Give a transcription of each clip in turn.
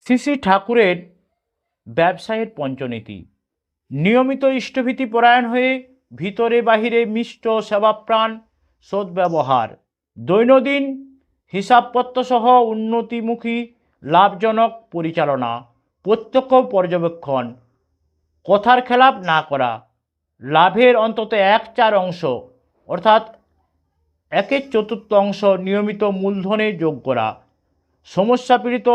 শ্রী শ্রী ঠাকুরের ব্যবসায়ের পঞ্চনীতি। নিয়মিত ইষ্টভীতি পরায়ণ হয়ে ভিতরে বাহিরে মিষ্ট সেবাপ্রাণ সদ্ব্যবহার, দৈনন্দিন হিসাবপত্র সহ উন্নতিমুখী লাভজনক পরিচালনা, প্রত্যক্ষ পর্যবেক্ষণ, কথার খেলাপ না করা, লাভের অন্তত 1/4 অর্থাৎ 1/4 নিয়মিত মূলধনে যোগ করা। সমস্যাপীড়িত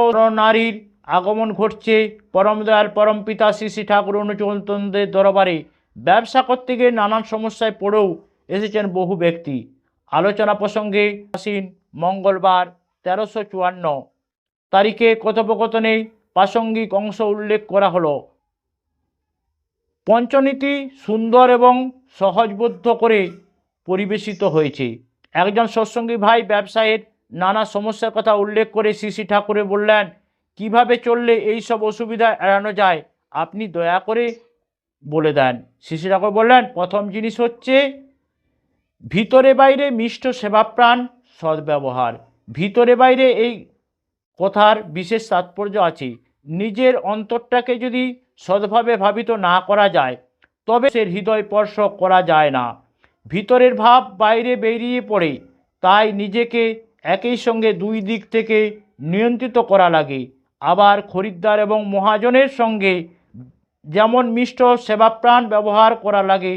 নারীর আগমন ঘটছে পরম দয়াল পরম পিতা শ্রী শ্রী ঠাকুর অনুচন্দ্রের দরবারে। ব্যবসা করতে গিয়ে নানান সমস্যায় পড়েও এসেছেন বহু ব্যক্তি। আলোচনা প্রসঙ্গে আশ্বিন মঙ্গলবার 1354 তারিখে কথোপকথনে প্রাসঙ্গিক অংশ উল্লেখ করা হলো। পঞ্চনীতি সুন্দর এবং সহজবোধ্য করে পরিবেশিত হয়েছে। একজন সৎসঙ্গী ভাই ব্যবসায়ের নানা সমস্যার কথা উল্লেখ করে শ্রী শ্রী ঠাকুরে বললেন, কিভাবে চললে এই সব অসুবিধা এড়ানো যায় আপনি দয়া করে বলে দেন। শ্রী শ্রী ঠাকুর বললেন, প্রথম জিনিস হচ্ছে ভিতরে বাইরে মিষ্ট সেবাপ্রাণ সদ্ব্যবহার। ভিতরে বাইরে এই কথার বিশেষ তাৎপর্য আছে। নিজের অন্তরটাকে যদি সৎভাবে ভাবিত না করা যায় তবে সে হৃদয় স্পর্শ করা যায় না। ভিতরের ভাব বাইরে বেরিয়ে পড়ে, তাই নিজেকে একই সঙ্গে দুই দিক থেকে নিয়ন্ত্রিত করা লাগে। আবার খরিদ্দার এবং মহাজনের সঙ্গে যেমন মিষ্ট সেবাপ্রাণ ব্যবহার করা লাগে,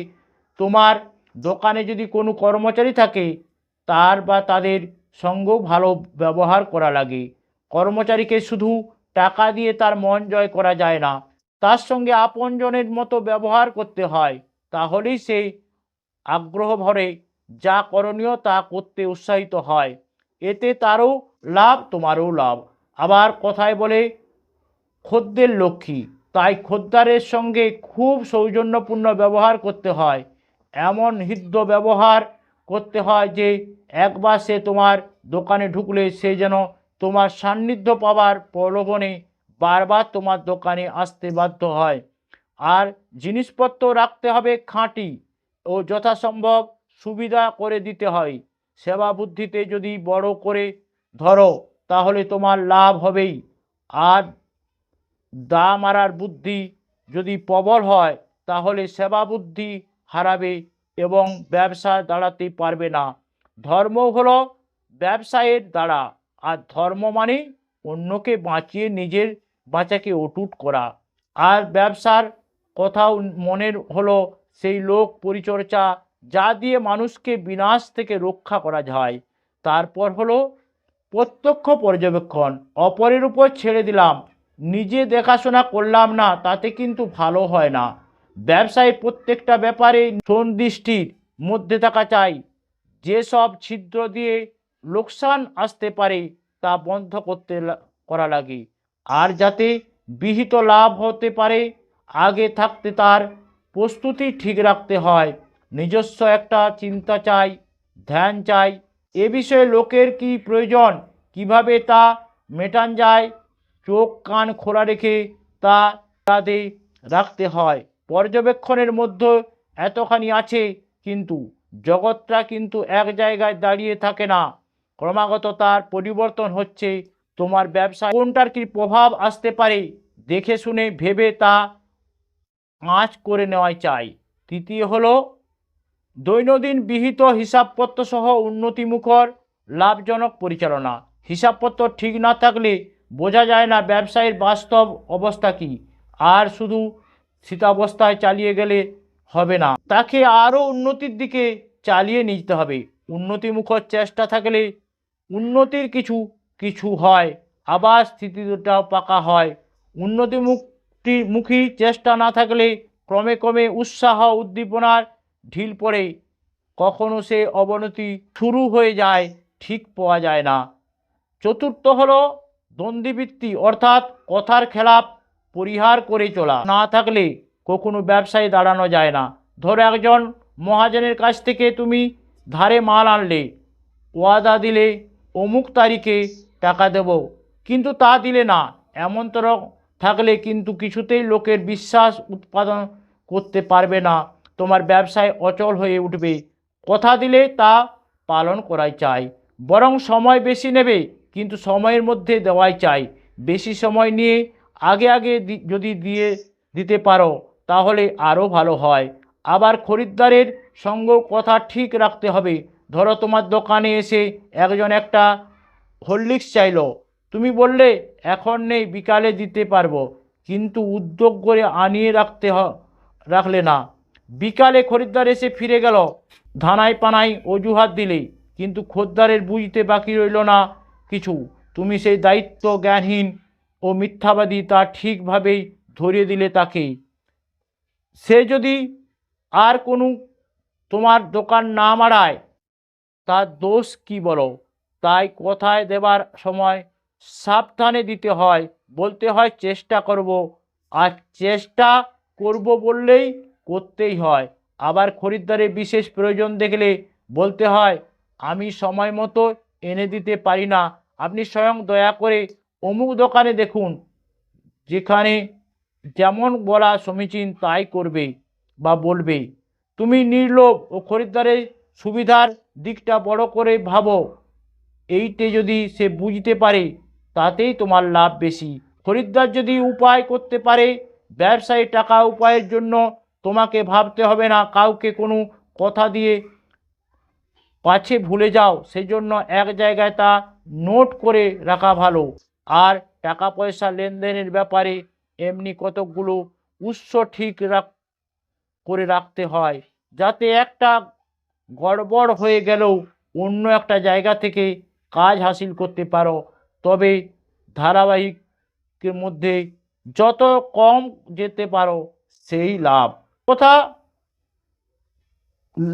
তোমার দোকানে যদি কোনো কর্মচারী থাকে তার বা তাদের সঙ্গেও ভালো ব্যবহার করা লাগে। কর্মচারীকে শুধু টাকা দিয়ে তার মন জয় করা যায় না, তার সঙ্গে আপনজনের মতো ব্যবহার করতে হয়। তাহলেই সে আগ্রহ ভরে যা করণীয় তা করতে উৎসাহিত হয়। এতে তারও লাভ, তোমারও লাভ। আবার কথায় বলে খদ্দের লক্ষ্মী, তাই খদ্দারের সঙ্গে খুব সৌজন্যপূর্ণ ব্যবহার করতে হয়। এমন হৃদ্য ব্যবহার করতে হয় যে একবার সে তোমার দোকানে ঢুকলে সে যেন তোমার সান্নিধ্য পাবার প্রলোভনে বারবার তোমার দোকানে আসতে বাধ্য হয়। আর জিনিসপত্র রাখতে হবে খাঁটি ও যথাসম্ভব সুবিধা করে দিতে হয়। সেবা বুদ্ধিতে যদি বড় করে ধরো তাহলে তোমার লাভ হবেই। আর দা মারার বুদ্ধি যদি প্রবল হয় তাহলে সেবা বুদ্ধি হারাবে এবং ব্যবসা দাঁড়াতে পারবে না। ধর্ম হলো ব্যবসায়ের দ্বারা, আর ধর্ম মানে অন্যকে বাঁচিয়ে নিজের বাঁচাকে অটুট করা। আর ব্যবসার কথা মনের হলো সেই লোক পরিচর্যা যা দিয়ে মানুষকে বিনাশ থেকে রক্ষা করা যায়। তারপর হলো প্রত্যক্ষ পর্যবেক্ষণ। অপরের উপর ছেড়ে দিলাম, নিজে দেখাশোনা করলাম না, তাতে কিন্তু ভালো হয় না। ব্যবসায় প্রত্যেকটা ব্যাপারে সন্দিষ্টির মধ্যে থাকা চাই। যেসব ছিদ্র দিয়ে লোকসান আসতে পারে তা বন্ধ করা লাগে। আর যাতে বিহিত লাভ হতে পারে আগে থাকতে তার প্রস্তুতি ঠিক রাখতে হয়। নিজস্ব একটা চিন্তা চাই, ধ্যান চাই। এ বিষয়ে লোকের কি প্রয়োজন, কিভাবে তা মেটান যায়, চোখ কান খোলা রেখে তা তাতে রাখতে হয়। পর্যবেক্ষণের মধ্যে এতখানি আছে, কিন্তু জগৎটা কিন্তু এক জায়গায় দাঁড়িয়ে থাকে না, ক্রমাগত তার পরিবর্তন হচ্ছে। তোমার ব্যবসায় কোনটার কি প্রভাব আসতে পারে দেখে শুনে ভেবে তা আঁচ করে নেওয়াই চাই। তৃতীয় হলো দৈনন্দিন বিহিত হিসাবপত্র সহ উন্নতিমুখর লাভজনক পরিচালনা। হিসাবপত্র ঠিক না থাকলে বোঝা যায় না ব্যবসায়ের বাস্তব অবস্থা কী। আর শুধু স্থিতাবস্থায় চালিয়ে গেলে হবে না, তাকে আরও উন্নতির দিকে চালিয়ে নিতে হবে। উন্নতিমুখর চেষ্টা থাকলে উন্নতির কিছু কিছু হয়, আবার স্থিতিটাও পাকা হয়। উন্নতিমুখী চেষ্টা না থাকলে ক্রমে ক্রমে উৎসাহ উদ্দীপনার ঢিল পড়ে, কখনো সে অবনতি শুরু হয়ে যায়, ঠিক পাওয়া যায় না। চতুর্থ হলো দ্বন্দ্ববৃত্তি, অর্থাৎ কথার খেলাপ পরিহার করে চলা। না থাকলে কখনো ব্যবসায় দাঁড়ানো যায় না। ধরো একজন মহাজনের কাছ থেকে তুমি ধারে মাল আনলে, ওয়াদা দিলে অমুক তারিখে টাকা দেব, কিন্তু তা দিলে না। এমন তরক থাকলে কিন্তু কিছুতেই লোকের বিশ্বাস উৎপাদন করতে পারবে না, তোমার ব্যবসায় অচল হয়ে উঠবে। কথা দিলে তা পালন করাই চাই, বরং সময় বেশি নেবে কিন্তু সময়ের মধ্যে দেওয়াই চাই। বেশি সময় নিয়ে আগে আগে যদি দিতে পারো তাহলে আরও ভালো হয়। আবার খরিদ্দারের সঙ্গেও কথা ঠিক রাখতে হবে। ধরো তোমার দোকানে এসে একজন একটা হরলিক্স চাইলো, তুমি বললে এখন নেই, বিকালে দিতে পারবো, কিন্তু উদ্যোগ করে আনিয়ে রাখলে না। বিকালে খরিদ্দার এসে ফিরে গেল, ধানাই পানাই অজুহাত দিলে, কিন্তু খদ্দারের বুঝতে বাকি রইল না কিছু। তুমি সেই দায়িত্ব জ্ঞানহীন ও মিথ্যাবাদী তা ঠিকভাবেই ধরিয়ে দিলে তাকে। সে যদি আর কোনো তোমার দোকান না মারায় তার দোষ কি বলো? তাই কথায় দেবার সময় সাবধানে দিতে হয়, বলতে হয় চেষ্টা করব, আর চেষ্টা করব বললেই করতেই হয়। আবার খরিদ্দারের বিশেষ প্রয়োজন দেখলে বলতে হয় আমি সময় মতো এনে দিতে পারি না, আপনি স্বয়ং দয়া করে অমুক দোকানে দেখুন, যেখানে যেমন বলা সমীচীন তাই করবে বা বলবে। তুমি নির্লোভ ও খরিদ্দারের সুবিধার দিকটা বড় করে ভাবো, এইটে যদি সে বুঝতে পারে তাতেই তোমার লাভ বেশি। খরিদ্দার যদি উপায় করতে পারে, ব্যবসায়ী টাকা উপায়ের জন্য তোমাকে ভাবতে হবে না। কাউকে কোনো কথা দিয়ে পাছে ভুলে যাও, সেই জন্য এক জায়গায় তা নোট করে রাখা ভালো। আর টাকা পয়সা লেনদেনের ব্যাপারে এমনি কতকগুলো উৎস ঠিক করে রাখতে হয়, যাতে একটা গড়বড় হয়ে গেলেও অন্য একটা জায়গা থেকে কাজ হাসিল করতে পারো। তবে ধারাবাহিকের মধ্যে যত কম যেতে পারো সেই লাভ। কথা,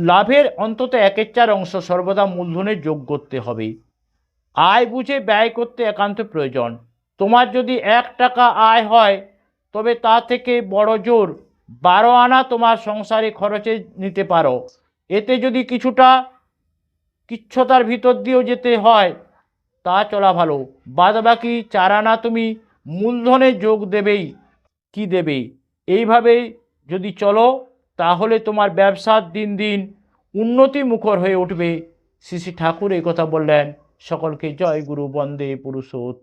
লাভের অন্তত 1/4 অংশ সর্বদা মূলধনে যোগ করতে হবে। আয় বুঝে ব্যয় করতে একান্ত প্রয়োজন। তোমার যদি 1 টাকা আয় হয়, তবে তা থেকে বড় জোর 12 আনা তোমার সংসারে খরচে নিতে পারো। এতে যদি কিছুটা কিচ্ছতার ভিতর দিয়েও যেতে হয় তা চলা ভালো। বাদবাকি 4 আনা তুমি মূলধনে যোগ দেবেই কি দেবে। এইভাবে যদি চলো তাহলে তোমার ব্যবসার দিন দিন উন্নতি মুখর হয়ে উঠবে। শ্রী শ্রী ঠাকুর এই কথা বললেন। সকলকে জয় গুরু, বন্দে পুরুষোত্তম।